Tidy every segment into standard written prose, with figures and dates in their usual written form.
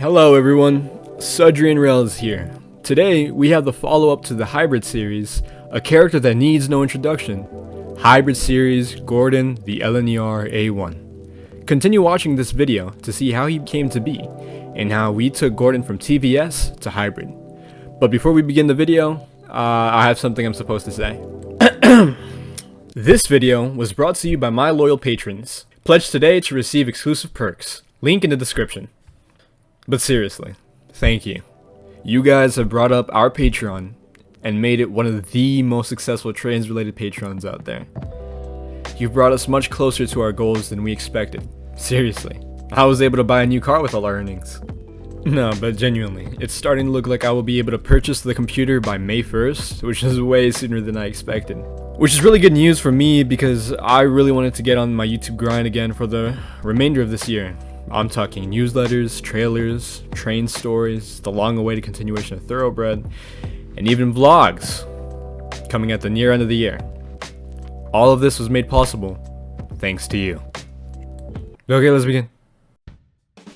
Hello everyone, SudrianRails here. Today we have the follow-up to the Hybrid series, a character that needs no introduction. Hybrid series Gordon the LNER A1. Continue watching this video to see how he came to be, and how we took Gordon from TVS to Hybrid. But before we begin the video, I have something I'm supposed to say. This video was brought to you by my loyal patrons. Pledge today to receive exclusive perks. Link in the description. But seriously, thank you. You guys have brought up our Patreon and made it one of the most successful trans-related Patrons out there. You've brought us much closer to our goals than we expected. Seriously, I was able to buy a new car with all our earnings. No, but genuinely, it's starting to look like I will be able to purchase the computer by May 1st, which is way sooner than I expected. Which is really good news for me because I really wanted to get on my YouTube grind again for the remainder of this year. I'm talking newsletters, trailers, train stories, the long-awaited continuation of Thoroughbred, and even vlogs coming at the near end of the year. All of this was made possible thanks to you. Okay, let's begin.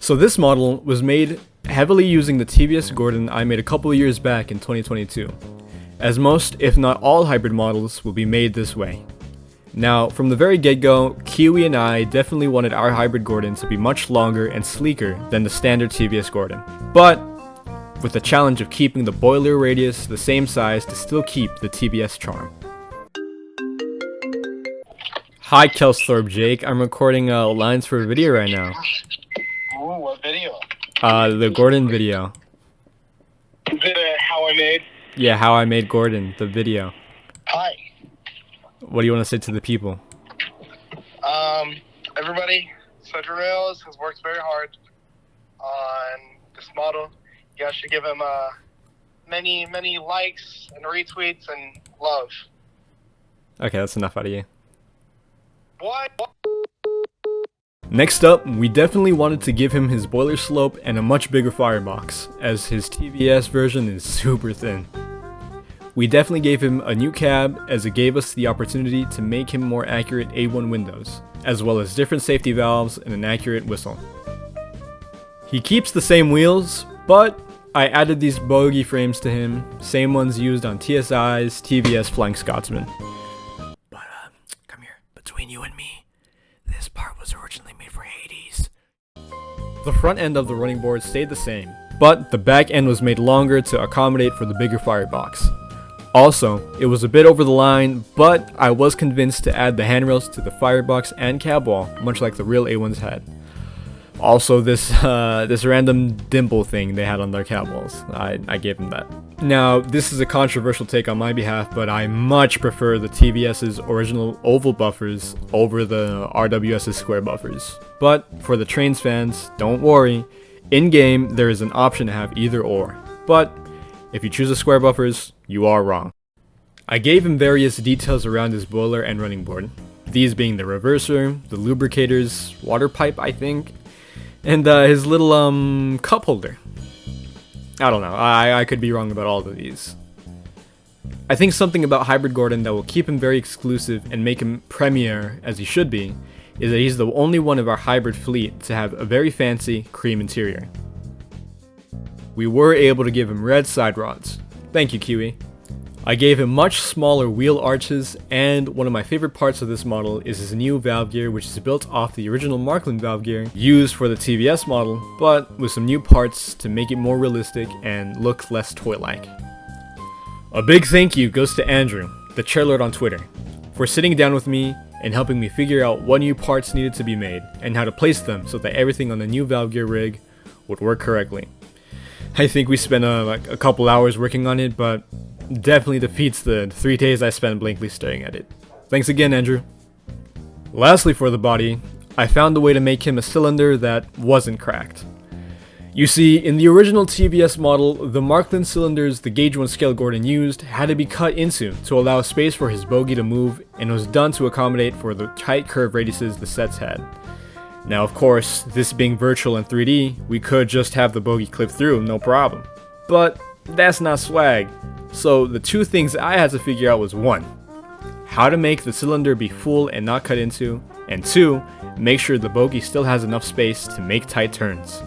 So this model was made heavily using the TVS Gordon I made a couple of years back in 2022, as most, if not all, hybrid models will be made this way. Now, from the very get-go, Kiwi and I definitely wanted our hybrid Gordon to be much longer and sleeker than the standard TVS Gordon, but with the challenge of keeping the boiler radius the same size to still keep the TVS charm. Hi Kelsthorpe Jake, I'm recording lines for a video right now. Ooh, what video? The Gordon video. Is it how I made? Yeah, how I made Gordon, the video. Hi. What do you want to say to the people? Everybody, SudrianRails has worked very hard on this model. You guys should give him many likes and retweets and love. Okay, that's enough out of you. What? Next up, we definitely wanted to give him his boiler slope and a much bigger firebox, as his TVS version is super thin. We definitely gave him a new cab, as it gave us the opportunity to make him more accurate A1 windows, as well as different safety valves and an accurate whistle. He keeps the same wheels, but I added these bogie frames to him, same ones used on TSI's TVS Flying Scotsman. But come here, between you and me, this part was originally made for Hades. The front end of the running board stayed the same, but the back end was made longer to accommodate for the bigger firebox. Also, it was a bit over the line, but I was convinced to add the handrails to the firebox and cab wall, much like the real A1s had. Also, this random dimple thing they had on their cab walls, I gave them that. Now, this is a controversial take on my behalf, but I much prefer the TVS's original oval buffers over the RWS's square buffers. But for the trains fans, don't worry, in-game there is an option to have either or. But if you choose the square buffers, you are wrong. I gave him various details around his boiler and running board, these being the reverser, the lubricators, water pipe I think, and his little cup holder. I don't know, I could be wrong about all of these. I think something about Hybrid Gordon that will keep him very exclusive and make him premier, as he should be, is that he's the only one of our hybrid fleet to have a very fancy cream interior. We were able to give him red side rods. Thank you, Kiwi. I gave him much smaller wheel arches, and one of my favorite parts of this model is his new valve gear, which is built off the original Markland valve gear used for the TVS model, but with some new parts to make it more realistic and look less toy-like. A big thank you goes to Andrew, the chairlord on Twitter, for sitting down with me and helping me figure out what new parts needed to be made and how to place them so that everything on the new valve gear rig would work correctly. I think we spent a couple hours working on it, but definitely defeats the 3 days I spent blankly staring at it. Thanks again, Andrew. Lastly, for the body, I found a way to make him a cylinder that wasn't cracked. You see, in the original TVS model, the Markland cylinders the Gauge 1 scale Gordon used had to be cut into to allow space for his bogie to move, and was done to accommodate for the tight curve radiuses the sets had. Now of course, this being virtual and 3D, we could just have the bogie clip through, no problem. But that's not swag. So the two things I had to figure out was 1. How to make the cylinder be full and not cut into, and 2, make sure the bogie still has enough space to make tight turns.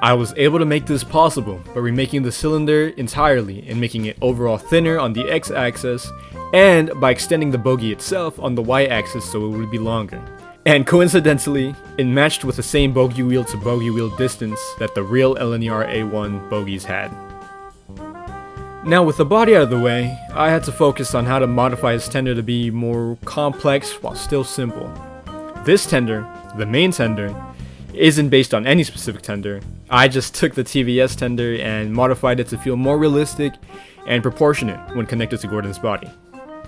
I was able to make this possible by remaking the cylinder entirely and making it overall thinner on the x-axis, and by extending the bogie itself on the y-axis so it would be longer. And coincidentally, it matched with the same bogie wheel to bogie wheel distance that the real LNER A1 bogies had. Now with the body out of the way, I had to focus on how to modify his tender to be more complex while still simple. This tender, the main tender, isn't based on any specific tender. I just took the TVS tender and modified it to feel more realistic and proportionate when connected to Gordon's body.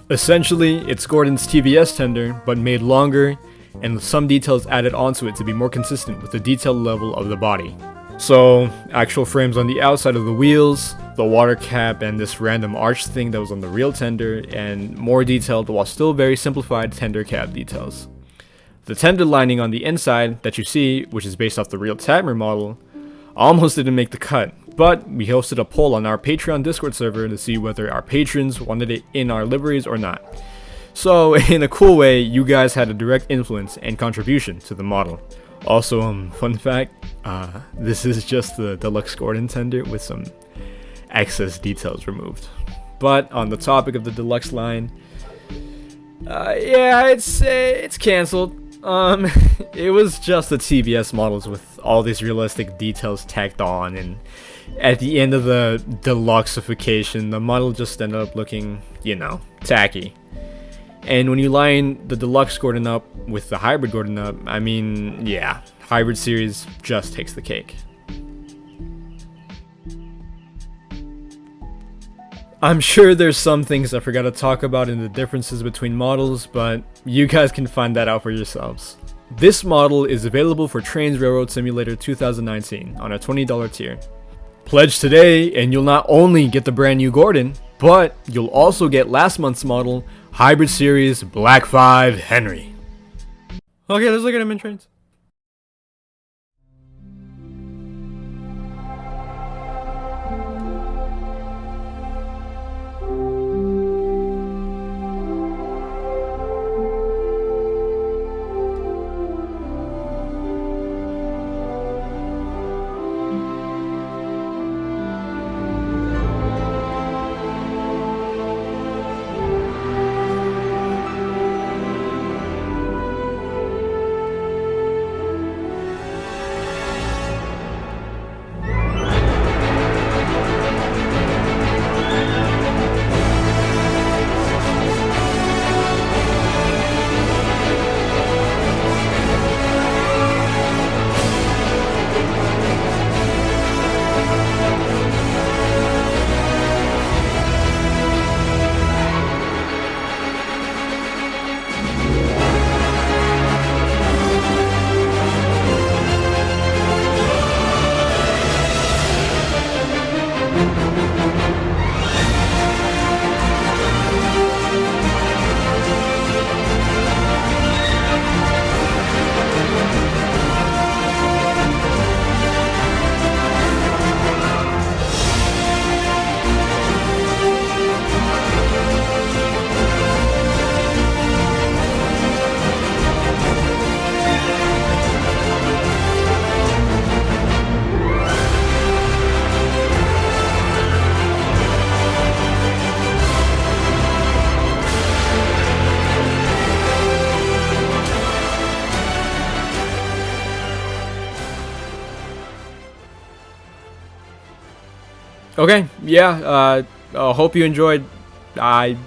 Essentially, it's Gordon's TVS tender, but made longer and some details added onto it to be more consistent with the detail level of the body. So, actual frames on the outside of the wheels, the water cap, and this random arch thing that was on the real tender, and more detailed while still very simplified tender cap details. The tender lining on the inside that you see, which is based off the real Tatmer model, almost didn't make the cut, but we hosted a poll on our Patreon Discord server to see whether our patrons wanted it in our liveries or not. So, in a cool way, you guys had a direct influence and contribution to the model. Also, fun fact, this is just the Deluxe Gordon tender with some excess details removed. But on the topic of the Deluxe line, yeah, it's cancelled. It was just the TVS models with all these realistic details tacked on, and at the end of the deluxification, the model just ended up looking, tacky. And when you line the Deluxe Gordon up with the Hybrid Gordon up, I mean, yeah, Hybrid series just takes the cake. I'm sure there's some things I forgot to talk about in the differences between models, but you guys can find that out for yourselves. This model is available for Trains Railroad Simulator 2019 on a $20 tier. Pledge today and you'll not only get the brand new Gordon, but you'll also get last month's model, Hybrid Series Black 5 Henry. Okay, let's look at him in Trains. Okay, yeah, hope you enjoyed. I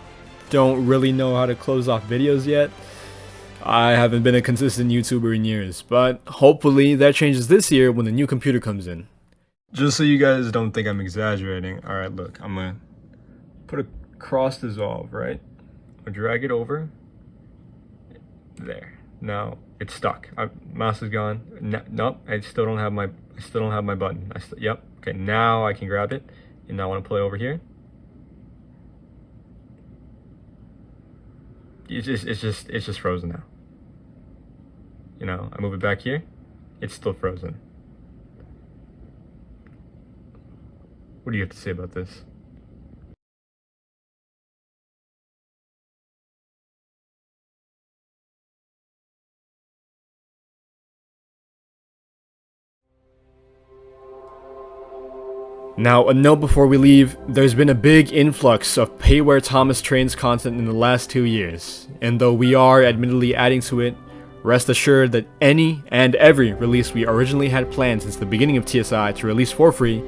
don't really know how to close off videos yet. I haven't been a consistent YouTuber in years, but hopefully that changes this year when the new computer comes in. Just so you guys don't think I'm exaggerating, alright, look, I'm gonna put a cross dissolve, right? I'll drag it over. There. Now it's stuck. Mouse is gone. Nope, I still don't have my button. Yep. Okay, now I can grab it, and now I want to play over here. It's just frozen now. I move it back here, it's still frozen. What do you have to say about this? Now, a note before we leave, there's been a big influx of Pay Where Thomas Trains content in the last 2 years, and though we are admittedly adding to it, rest assured that any and every release we originally had planned since the beginning of TSI to release for free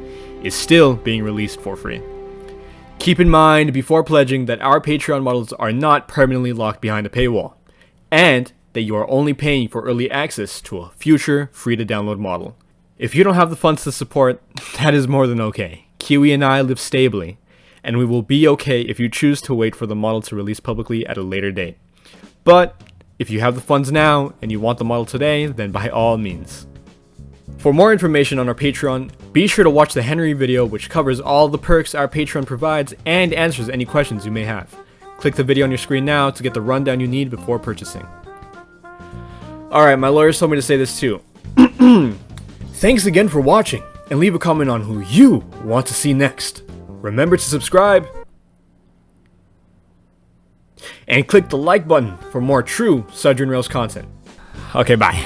is still being released for free. Keep in mind before pledging that our Patreon models are not permanently locked behind a paywall, and that you are only paying for early access to a future free-to-download model. If you don't have the funds to support, that is more than okay. Kiwi and I live stably, and we will be okay if you choose to wait for the model to release publicly at a later date. But if you have the funds now and you want the model today, then by all means. For more information on our Patreon, be sure to watch the Henry video, which covers all the perks our Patreon provides and answers any questions you may have. Click the video on your screen now to get the rundown you need before purchasing. Alright, my lawyers told me to say this too. Thanks again for watching, and leave a comment on who you want to see next. Remember to subscribe, and click the like button for more true SudrianRails content. Okay, bye.